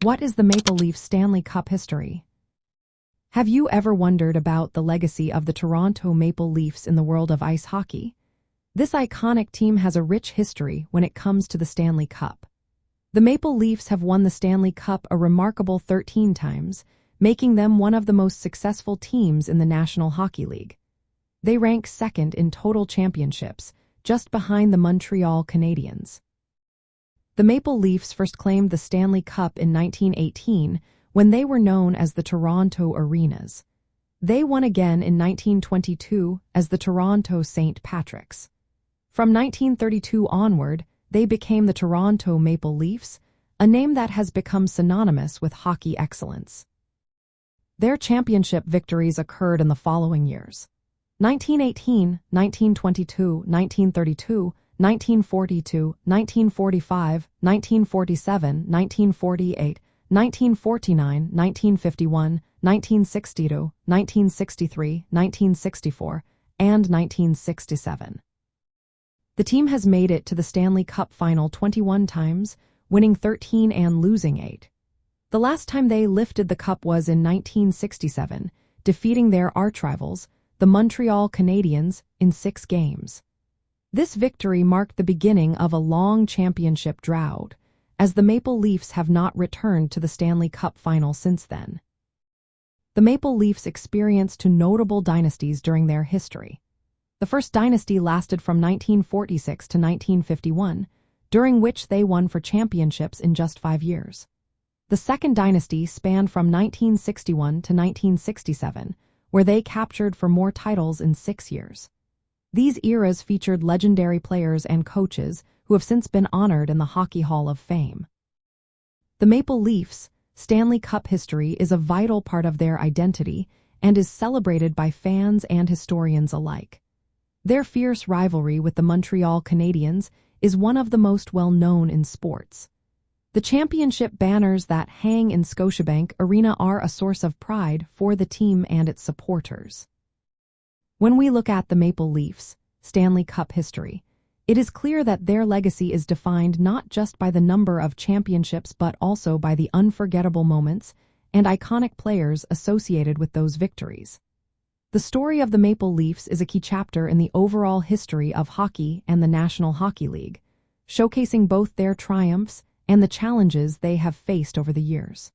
What is the Maple Leafs Stanley Cup history? Have you ever wondered about the legacy of the Toronto Maple Leafs in the world of ice hockey? This iconic team has a rich history when it comes to the Stanley Cup. The Maple Leafs have won the Stanley Cup a remarkable 13 times, making them one of the most successful teams in the National Hockey League. They rank second in total championships, just behind the Montreal Canadiens. The Maple Leafs first claimed the Stanley Cup in 1918 when they were known as the Toronto Arenas. They won again in 1922 as the Toronto St. Patrick's. From 1932 onward, they became the Toronto Maple Leafs, a name that has become synonymous with hockey excellence. Their championship victories occurred in the following years: 1918, 1922, 1932, 1942, 1945, 1947, 1948, 1949, 1951, 1962, 1963, 1964, and 1967. The team has made it to the Stanley Cup final 21 times, winning 13 and losing 8. The last time they lifted the cup was in 1967, defeating their archrivals, the Montreal Canadiens, in 6 games. This victory marked the beginning of a long championship drought, as the Maple Leafs have not returned to the Stanley Cup final since then. The Maple Leafs experienced 2 notable dynasties during their history. The first dynasty lasted from 1946 to 1951, during which they won 4 championships in just 5 years. The second dynasty spanned from 1961 to 1967, where they captured 4 more titles in 6 years. These eras featured legendary players and coaches who have since been honored in the Hockey Hall of Fame. The Maple Leafs' Stanley Cup history is a vital part of their identity and is celebrated by fans and historians alike. Their fierce rivalry with the Montreal Canadiens is one of the most well-known in sports. The championship banners that hang in Scotiabank Arena are a source of pride for the team and its supporters. When we look at the Maple Leafs' Stanley Cup history, it is clear that their legacy is defined not just by the number of championships but also by the unforgettable moments and iconic players associated with those victories. The story of the Maple Leafs is a key chapter in the overall history of hockey and the National Hockey League, showcasing both their triumphs and the challenges they have faced over the years.